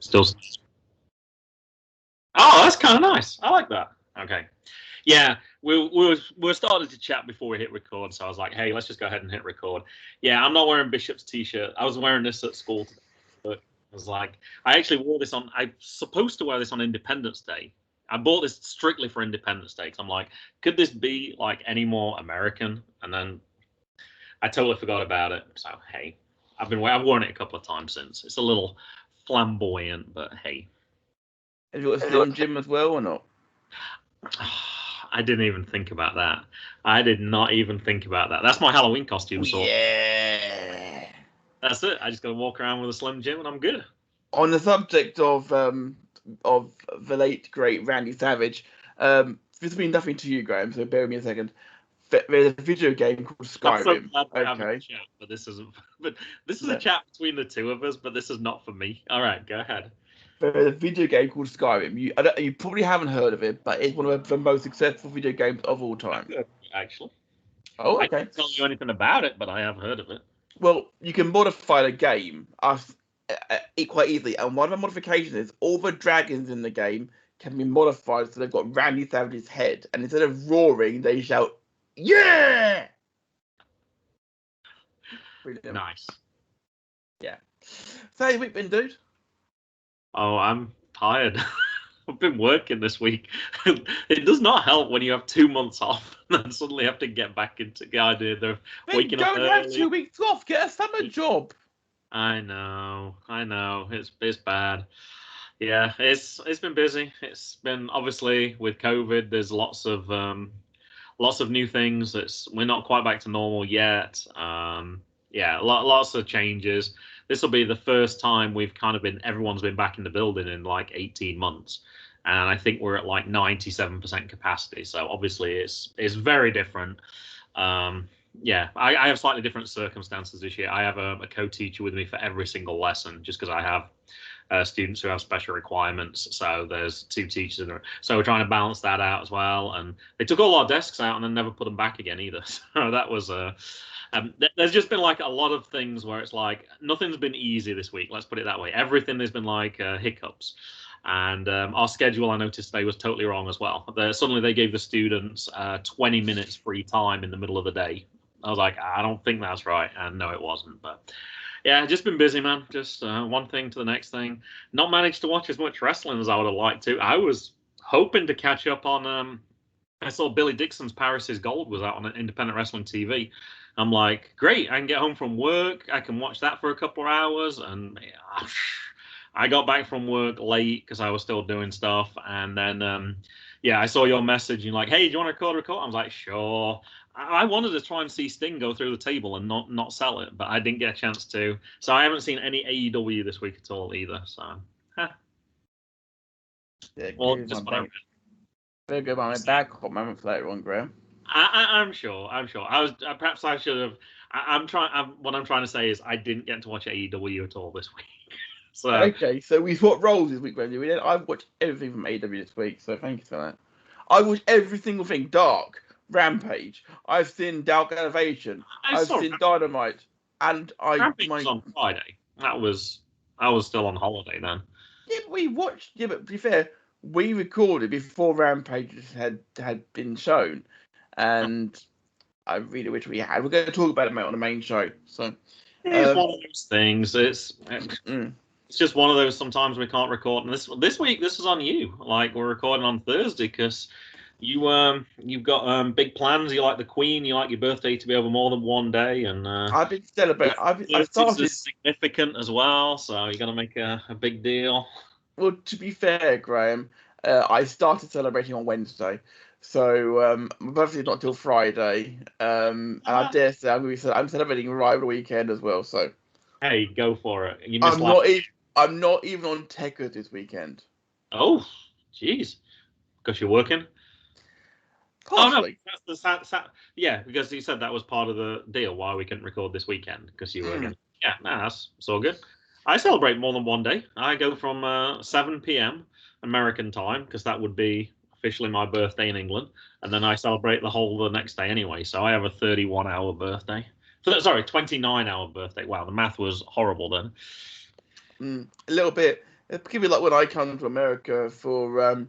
Still. Oh, that's kind of nice. I like that. Okay. Yeah, we were starting to chat before we hit record, so I was like, "Hey, let's just go ahead and hit record." Yeah, I'm not wearing Bishop's t-shirt. I was wearing this at school today. But I was like, I actually wore this on. I'm supposed to wear this on Independence Day. I bought this strictly for Independence Day because I'm like, could this be like any more American? And then I totally forgot about it. So hey, I've worn it a couple of times since. It's a little flamboyant, but hey. Have you got a Slim Jim as well or not? I didn't even think about that. I did not even think about that. That's my Halloween costume. So Yeah. that's it. I just got to walk around with a Slim Jim and I'm good. On the subject of the late great Randy Savage, this means nothing to you, Graham. So bear with me a second. There's a video game called Skyrim. So glad we're having a chat, but this isn't. But this is a chat between the two of us. But this is not for me. All right, go ahead. There's a video game called Skyrim. You probably haven't heard of it, but it's one of the most successful video games of all time. Actually. Oh, okay. I can't tell you anything about it, but I have heard of it. Well, you can modify the game quite easily, and one of the modifications is all the dragons in the game can be modified so they've got Randy Savage's head, and instead of roaring, they shout, "Yeah!" Brilliant. Nice. Yeah. So how you week been, dude? Oh, I'm tired. I've been working this week. It does not help when you have 2 months off and then suddenly have to get back into the idea of waking up early. Don't have 2 weeks off. Get a summer job. I know. It's bad. Yeah, it's been busy. It's been obviously with COVID. There's lots of new things. We're not quite back to normal yet. Yeah, lots of changes. This will be the first time everyone's been back in the building in like 18 months. And I think we're at like 97% capacity. So obviously it's very different. Yeah, I have slightly different circumstances this year. I have a co-teacher with me for every single lesson just because I have students who have special requirements. So there's 2 teachers in there. So we're trying to balance that out as well. And they took all our desks out and then never put them back again either. So that was there's just been like a lot of things where it's like nothing's been easy this week. Let's put it that way. Everything has been like hiccups. And our schedule, I noticed today, was totally wrong as well. Suddenly they gave the students 20 minutes free time in the middle of the day. I was like, I don't think that's right. And no, it wasn't. But yeah, just been busy, man. Just one thing to the next thing. Not managed to watch as much wrestling as I would have liked to. I was hoping to catch up on. I saw Billy Dixon's Paris is Gold was out on Independent Wrestling TV. I'm like, great, I can get home from work. I can watch that for a couple of hours. And I got back from work late because I was still doing stuff. And then, yeah, I saw your message. And you're like, hey, do you want to record? I was like, sure. I wanted to try and see Sting go through the table and not sell it, but I didn't get a chance to. So I haven't seen any AEW this week at all either. So, yeah, well, just whatever. Very good my back hot moments later on, Graham. I'm sure. I was perhaps I should have. What I'm trying to say is I didn't get to watch AEW at all this week. So okay, so we swapped roles this week, Graham. I've watched everything from AEW this week, so thank you for that. I watched every single thing. Dark, Rampage. I've seen Dark Elevation. I've seen Dynamite, and Rampage was on Friday. I was still on holiday then. Yeah, but we watched. Yeah, but to be fair, we recorded before Rampage had been shown, and I really wish we had. We're going to talk about it, mate, on the main show. So it's one of those things. It's just one of those. Sometimes we can't record. And this week, this is on you. Like we're recording on Thursday because you've got big plans. You like the Queen. You like your birthday to be over more than one day. And I've been celebrating. I started significant as well. So you got to make a big deal. Well, to be fair, Graham, I started celebrating on Wednesday, so my birthday's not till Friday, and I dare say I'm celebrating right over the weekend as well. So, hey, go for it. I'm not even on Tekka this weekend. Oh, jeez, because you're working. Possibly. Oh no, that's yeah, because you said that was part of the deal why we couldn't record this weekend because you were working. Yeah, that's all good. I celebrate more than one day. I go from 7 p.m. American time because that would be officially my birthday in England, and then I celebrate the whole of the next day anyway. So I have a 31-hour birthday. Sorry, 29-hour birthday. Wow, the math was horrible then. A little bit. It's gonna be like when I come to America for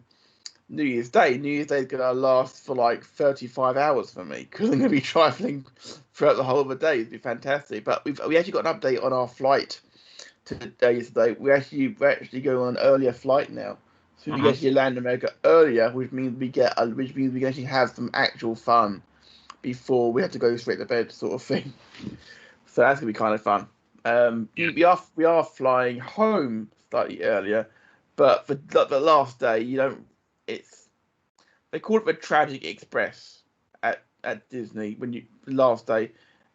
New Year's Day. New Year's Day is gonna last for like 35 hours for me because I'm gonna be traveling throughout the whole of the day. It'd be fantastic. But we actually got an update on our flight today. We're actually going on an earlier flight now. So we Uh-huh. actually land in America earlier, which means we can actually have some actual fun before we have to go straight to bed, sort of thing. So that's gonna be kind of fun. Yeah. We are flying home slightly earlier, but for the last day, you don't. It's they call it the Tragic Express at Disney when you last day,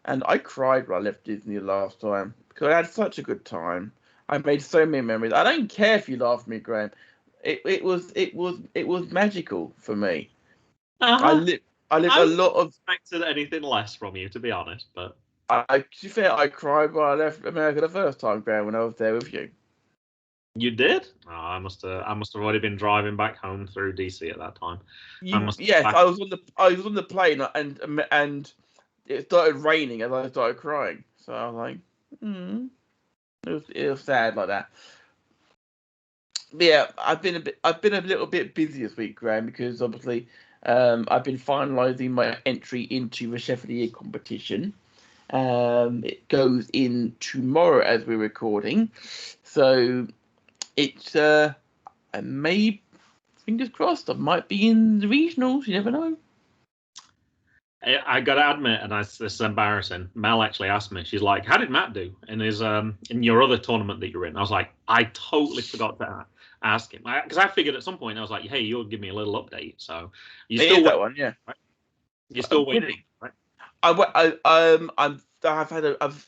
and I cried when I left Disney last time because I had such a good time. I made so many memories. I don't care if you laugh at me, Graham. It was magical for me. I Uh-huh. live I lived I a wouldn't lot of. have expected anything less from you, to be honest. But To be fair, I cried when I left America the first time, Graham, when I was there with you. you did? Oh, I must have already been driving back home through DC at that time. I must have Yes, back. I was on the plane and it started raining as I started crying. So I was like, hmm. It was sad like that. But yeah, I've been a little bit busy this week, Graham, because obviously, I've been finalising my entry into the Chef of the Year competition. It goes in tomorrow as we're recording, so it's I may, fingers crossed, I might be in the regionals. You never know. I got to admit, and this is embarrassing. Mel actually asked me. She's like, "How did Matt do in his in your other tournament that you're in?" I was like, "I totally forgot to ask him because I figured at some point I was like, hey, you'll give me a little update." So you It still is wait, that one, yeah. you're still waiting, Really? right? I've had a, I've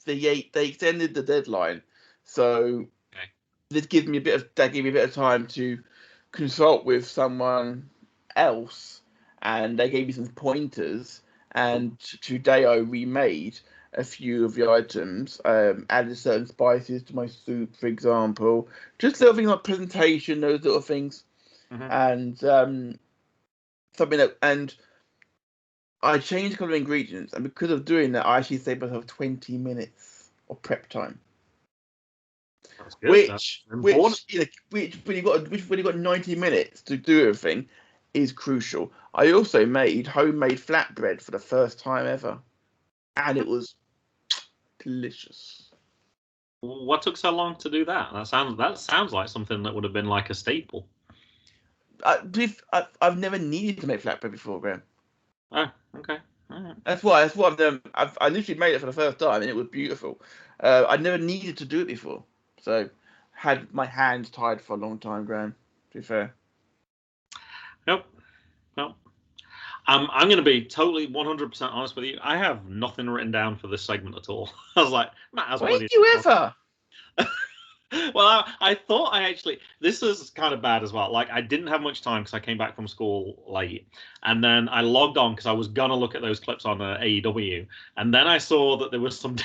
they extended the deadline, so Okay. that gave me a bit of time to consult with someone else, and they gave me some pointers. Cool. And today I remade a few of the items, added certain spices to my soup, for example, just little things like presentation, those little things, Mm-hmm. and something that and I changed a couple of ingredients, and because of doing that, I actually saved myself 20 minutes of prep time. That's good. That's Which, important. which, you know, which when you got 90 minutes to do everything, is crucial. I also made homemade flatbread for the first time ever, and it was delicious. What took so long to do that? That sounds like something that would have been like a staple. I've never needed to make flatbread before, Graham. Oh, okay. All right. That's why I literally made it for the first time, and it was beautiful. I never needed to do it before, so had my hands tied for a long time, Graham. To be fair. Nope. Nope. I'm going to be totally 100% honest with you. I have nothing written down for this segment at all. I was like, Matt has When plenty. you ever? Well, I thought I actually this is kind of bad as well. Like I didn't have much time because I came back from school late, and then I logged on because I was gonna look at those clips on AEW, and then I saw that there was some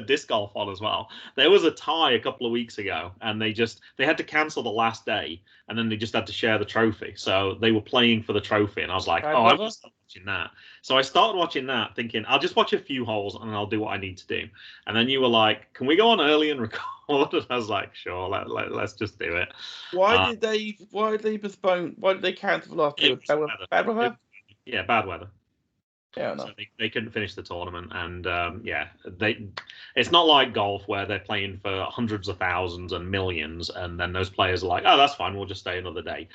disc golf on as well. There was a tie a couple of weeks ago, and they had to cancel the last day, and then they just had to share the trophy. So they were playing for the trophy, and I was like, Bad oh, I'm weather? just watching that. So I started watching that, thinking I'll just watch a few holes and I'll do what I need to do. And then you were like, "Can we go on early and record?" And I was like, "Sure, let's just do it." Why Uh, did they? Why did they postpone? Why did they cancel last it year? was weather. Bad It weather? was, yeah, bad weather. Fair So enough. they couldn't finish the tournament, and yeah, they. It's not like golf where they're playing for hundreds of thousands and millions, and then those players are like, "Oh, that's fine, we'll just stay another day."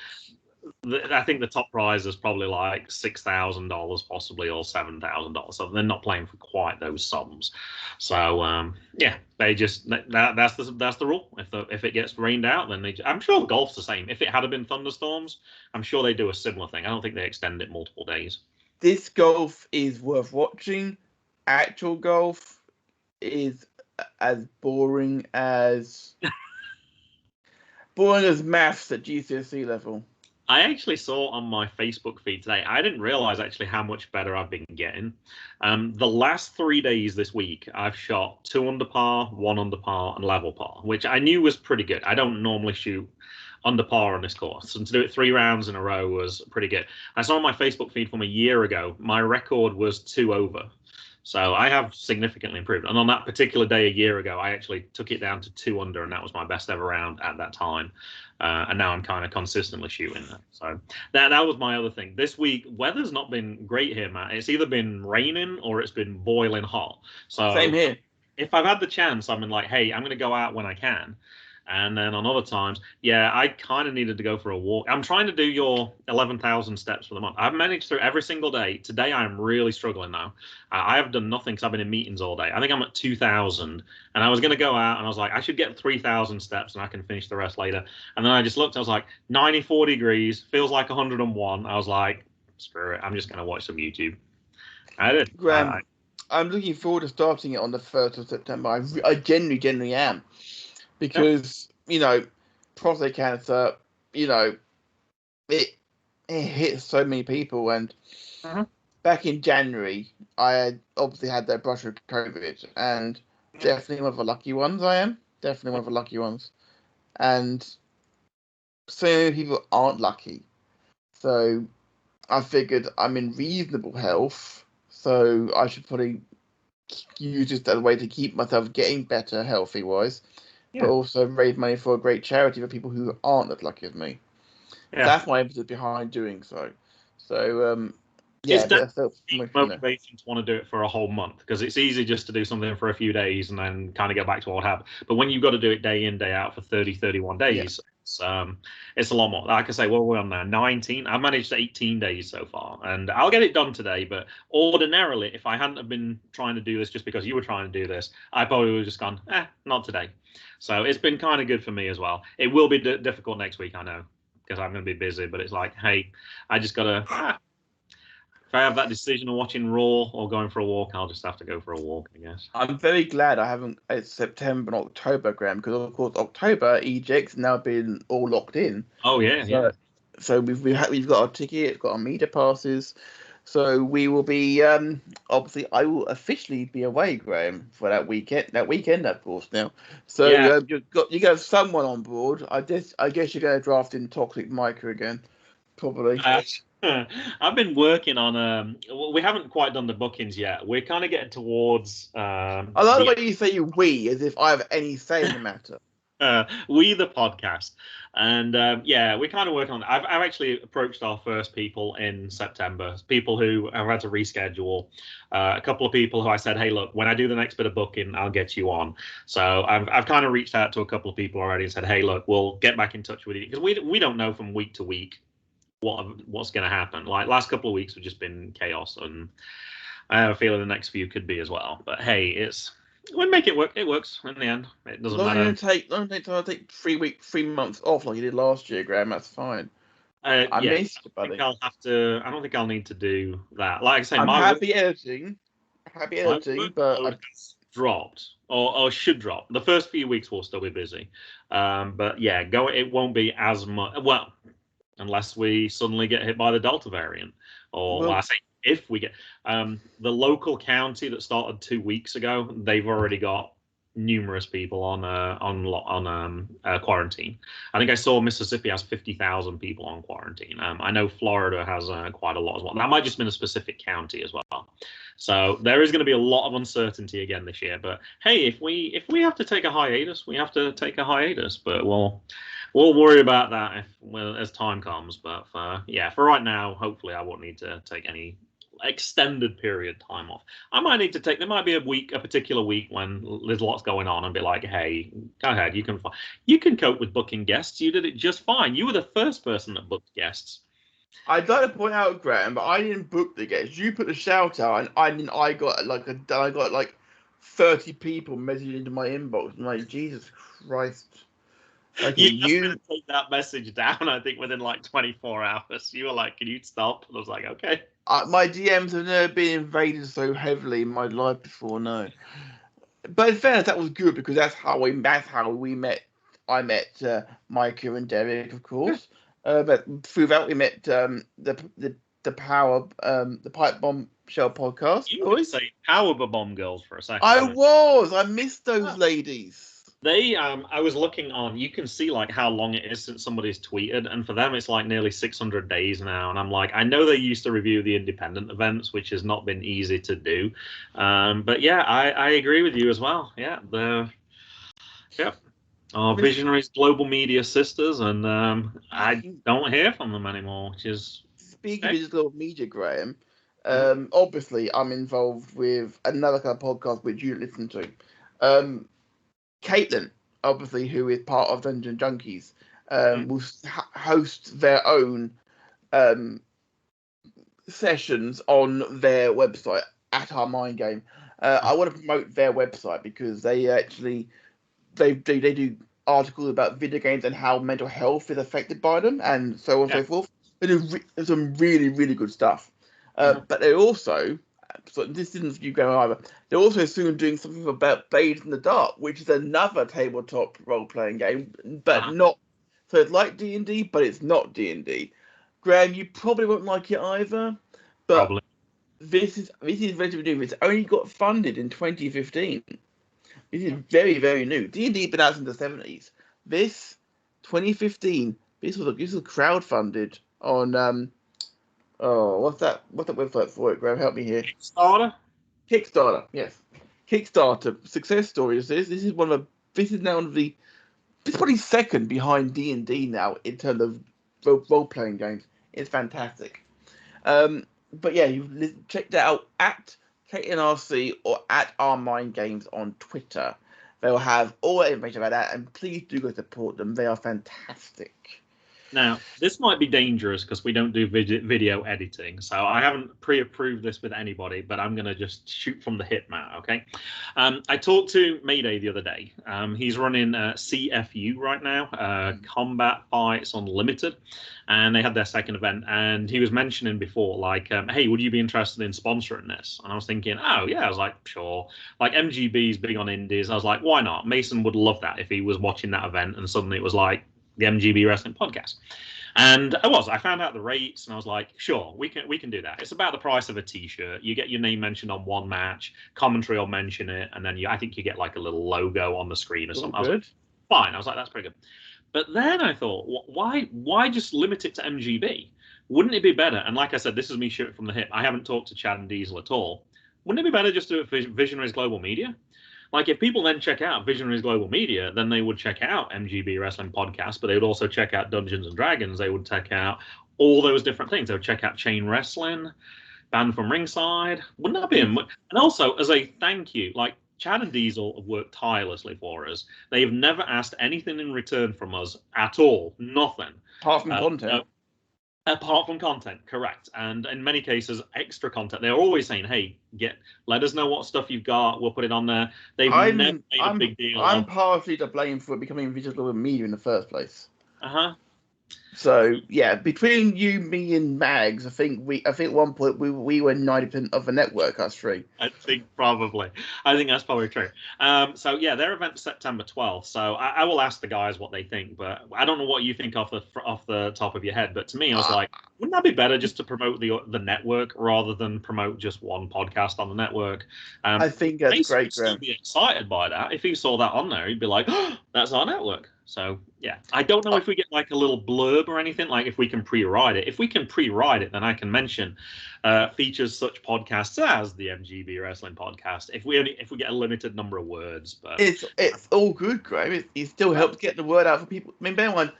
I think the top prize is probably like $6,000, possibly, or $7,000. So they're not playing for quite those sums. So yeah, they just that's the rule. If it gets rained out, then I'm sure golf's the same. If it had been thunderstorms, I'm sure they do a similar thing. I don't think they extend it multiple days. This golf is worth watching. Actual golf is as boring as maths at GCSE level. I actually saw on my Facebook feed today. I didn't realize actually how much better I've been getting. The last 3 days this week, I've shot two under par, one under par, and level par, which I knew was pretty good. I don't normally shoot under par on this course, and to do it 3 rounds in a row was pretty good. I saw on my Facebook feed from a year ago, my record was two over. So I have significantly improved. And on that particular day a year ago, I actually took it down to 2 under, and that was my best ever round at that time. And now I'm kind of consistently shooting that. So that was my other thing. This week, weather's not been great here, Matt. It's either been raining or it's been boiling hot. So Same here. if I've had the chance, I've been like, hey, I'm going to go out when I can. And then on other times, yeah, I kind of needed to go for a walk. I'm trying to do your 11,000 steps for the month. I've managed through every single day. Today, I'm really struggling now. I have done nothing because I've been in meetings all day. I think I'm at 2,000. And I was going to go out and I was like, I should get 3,000 steps and I can finish the rest later. And then I just looked, I was like, 94 degrees, feels like 101. I was like, screw it. I'm just going to watch some YouTube. I did. Graham, I'm looking forward to starting it on the 1st of September. I genuinely am. Because, prostate cancer, it hits so many people. And back in January, I had obviously had that brush with COVID. And definitely one of the lucky ones I am. Definitely one of the lucky ones. And so many people aren't lucky. So I figured I'm in reasonable health. So I should probably use this as a way to keep myself getting better healthy-wise. But also raise money for a great charity for people who aren't as lucky as me. Yeah. That's my impetus behind doing so. So, it's definitely motivation to want to do it for a whole month, because it's easy just to do something for a few days and then kind of get back to what happened. But when you've got to do it day in, day out for 30, 31 days, it's a lot more. Like I say, what we're on now, 19. I've managed 18 days so far, and I'll get it done today. But ordinarily, if I hadn't have been trying to do this just because you were trying to do this, I probably would have just gone, not today. So it's been kind of good for me as well. It will be difficult next week, I know, because I'm going to be busy. But it's like, hey, I just got to... if I have that decision of watching Raw or going for a walk, I'll just have to go for a walk, I guess. I'm very glad I haven't... It's September and October, Graham, because, of course, October, EJ's now been all locked in. Oh, yeah. So we've got our ticket, got our meter passes... So we will be, obviously, I will officially be away, Graham, for that weekend, of course, now. So you got someone on board. I guess you're going to draft in Toxic Micah again, probably. I've been working on, we haven't quite done the bookings yet. We're kind of getting towards... I like the way you say we, as if I have any say in the matter. We the podcast, and we're kind of working on it. I've actually approached our first people in September, people who have had to reschedule. A couple of people who I said, hey, look, when I do the next bit of booking, I'll get you on. So I've kind of reached out to a couple of people already and said, hey, look, we'll get back in touch with you, because we don't know from week to week what's going to happen. Like last couple of weeks have just been chaos, and I have a feeling the next few could be as well. But hey, we'll make it work. It works in the end. It doesn't matter. Don't take 3 months off like you did last year, Graham. That's fine. I missed it, buddy. I don't think I'll need to do that. Like I say, I'm happy editing, but I've dropped or should drop. The first few weeks will still be busy, but it won't be as much. Well, unless we suddenly get hit by the Delta variant, or I say, if we get the local county that started 2 weeks ago, they've already got numerous people on quarantine. I think I saw Mississippi has 50,000 people on quarantine. I know Florida has quite a lot as well. That might just been a specific county as well. So there is going to be a lot of uncertainty again this year. But hey, if we have to take a hiatus, we have to take a hiatus. But we'll worry about that as time comes. But for right now, hopefully I won't need to take any extended period time off. I might need to take, there might be a particular week when there's lots going on and be like, hey, go ahead, you can cope with booking guests. You did it just fine. You were the first person that booked guests. I'd like to point out, Graham, but I didn't book the guests. You put the shout out, and I got like 30 people messaging into my inbox. I'm like, Jesus Christ. Okay, you take that message down, I think, within like 24 hours. You were like, can you stop? And I was like, okay. My DMs have never been invaded so heavily in my life before, no. But in fairness, that was good, because that's how we met. I met Micah and Derek, of course. But through that, we met the Pipe Bomb Shell podcast. You always say Power Bomb Girls for a second. I missed those ladies. I was looking on, you can see like how long it is since somebody's tweeted, and for them it's like nearly 600 days now. And I'm like, I know they used to review the independent events, which has not been easy to do. But yeah, I agree with you as well. Yeah, our visionaries, global media sisters, and I don't hear from them anymore, which is. Speaking of digital media, Graham, obviously I'm involved with another kind of podcast which you listen to. Caitlin, obviously, who is part of Dungeon Junkies, will host their own sessions on their website at our Mind Game. I want to promote their website because they actually they do articles about video games and how mental health is affected by them and so on and so forth. They do some really, really good stuff. But they also, so this isn't you going either, they're also soon doing something about Blades in the Dark, which is another tabletop role-playing game, but not, so it's like D&D, but it's not D&D. Graham, you probably won't like it either, but Probably. this is relatively new. It's only got funded in 2015. This is very, very new. D&D been out since the 70s. This 2015. This was crowdfunded on what's that website for it? Graham, help me here. Kickstarter. Yes, Kickstarter success stories. This is one of this is now one of the it's probably second behind D&D now in terms of role playing games. It's fantastic. But yeah, you check that out at KNRC or at Our Mind Games on Twitter. They'll have all that information about that, and please do go support them. They are fantastic. Now, this might be dangerous because we don't do video editing, so I haven't pre-approved this with anybody, but I'm going to just shoot from the hip now, okay? I talked to Mayday the other day. He's running CFU right now, Combat Fights Unlimited, and they had their second event, and he was mentioning before, like, hey, would you be interested in sponsoring this? And I was thinking, oh, yeah, I was like, sure. Like, MGB's big on indies. I was like, why not? Mason would love that if he was watching that event, and suddenly it was like, the MGB Wrestling Podcast. And I found out the rates, and I was like, sure, we can do that. It's about the price of a T-shirt. You get your name mentioned on one match, commentary will mention it, and then I think you get like a little logo on the screen or something. I was like, fine. I was like, that's pretty good. But then I thought, why just limit it to MGB? Wouldn't it be better? And like I said, this is me shooting from the hip. I haven't talked to Chad and Diesel at all. Wouldn't it be better just to do it for Visionaries Global Media? Like, if people then check out Visionaries Global Media, then they would check out MGB Wrestling Podcast, but they would also check out Dungeons and Dragons. They would check out all those different things. They would check out Chain Wrestling, Banned from Ringside. Wouldn't that be a... And also, as a thank you, like, Chad and Diesel have worked tirelessly for us. They've never asked anything in return from us at all. Nothing. Apart from content. Apart from content, correct. And in many cases, extra content. They're always saying, hey, let us know what stuff you've got. We'll put it on there. They've never made a big deal. I'm partially to blame for becoming Visionaries Media in the first place. Uh-huh. So yeah, between you, me, and Mags, I think at one point we were 90% of the network, us three. I think that's probably true. So yeah, their event's September 12th. So I will ask the guys what they think, but I don't know what you think off the top of your head. But to me, I was like, wouldn't that be better just to promote the network rather than promote just one podcast on the network? I think that's great. Graham would be excited by that. If he saw that on there, he'd be like, oh, that's our network. So, yeah, I don't know if we get like a little blurb or anything, like if we can pre-write it. If we can pre-write it, then I can mention features such podcasts as the MGB Wrestling Podcast. If we get a limited number of words, but it's all good, Graham. It still helps get the word out for people. I mean, bear in mind,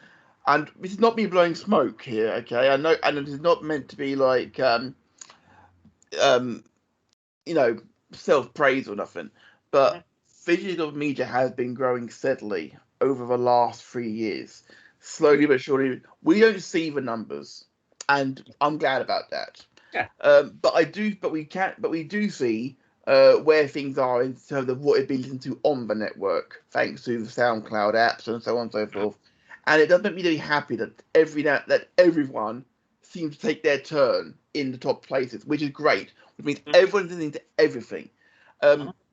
and this is not me blowing smoke here, okay? I know, and it is not meant to be like self-praise or nothing, but Digital Media has been growing steadily over the last 3 years, slowly but surely. We don't see the numbers, and I'm glad about that. Yeah. But we do see where things are in terms of what is being listened to on the network, thanks to the SoundCloud apps and so on and so forth. And it does make me really happy that everyone seems to take their turn in the top places, which is great. Which means everyone's listening to everything.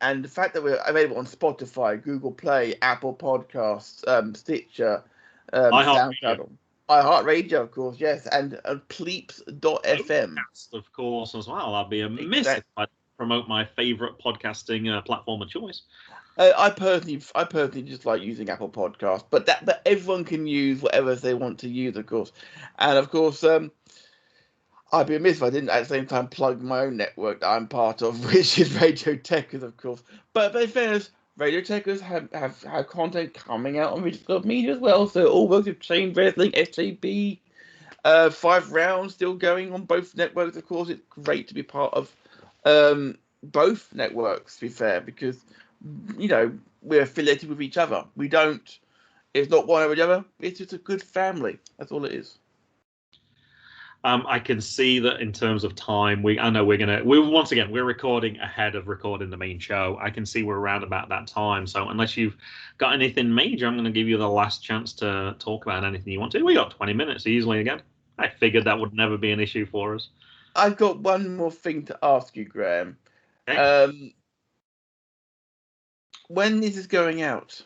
And the fact that we're available on Spotify, Google Play, Apple Podcasts, Stitcher, SoundCloud, iHeartRadio, of course, yes, and Pleeps.fm. Of course, as well. I'd be amiss if I promote my favourite podcasting platform of choice. I personally just like using Apple Podcasts, but everyone can use whatever they want to use, of course. And of course, I'd be amiss if I didn't at the same time plug my own network that I'm part of, which is Radio Techers, of course. But in fairness, Radio Techers have content coming out on Digital Media as well. So it all works with Chain Wrestling, SJB, 5 rounds still going on both networks. Of course, it's great to be part of both networks. To be fair, because we're affiliated with each other. We don't. It's not one over the other. It's just a good family. That's all it is. I can see that in terms of time, I know we're recording ahead of recording the main show. I can see we're around about that time. So unless you've got anything major, I'm going to give you the last chance to talk about anything you want to. We got 20 minutes easily again. I figured that would never be an issue for us. I've got one more thing to ask you, Graham. Okay. When is this going out?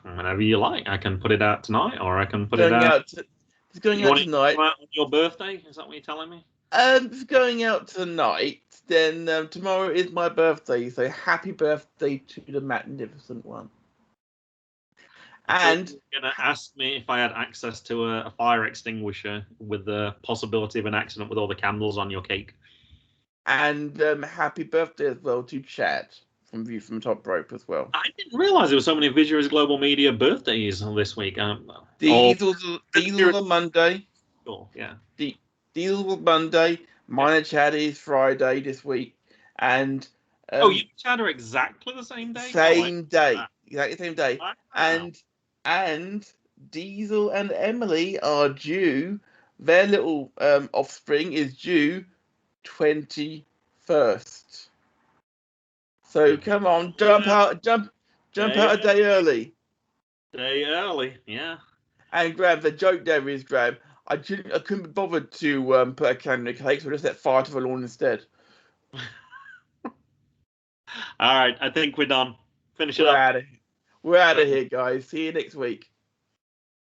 Whenever you like. I can put it out tonight, or I can put it out. It's going out tonight. On your birthday? Is that what you're telling me? It's going out tonight. Then tomorrow is my birthday, so happy birthday to the magnificent one. And you're going to ask me if I had access to a fire extinguisher with the possibility of an accident with all the candles on your cake. And happy birthday as well to Chad from View from Top Rope as well. I didn't realise there were so many Visuals Global Media birthdays this week. Diesel's on Monday. Sure, yeah. Diesel's was Monday. Mine and Chad is Friday this week. And you and Chad are exactly the same day? Exactly the same day. Wow. And Diesel and Emily are due. Their little offspring is due 21st. So come on, jump out a day early. Day early, yeah. And Graham, the joke there is, Graham, I couldn't be bothered to put a candle in the cake, so I just set fire to the lawn instead. All right, I think we're done. Finish it up. We're out of here, guys. See you next week.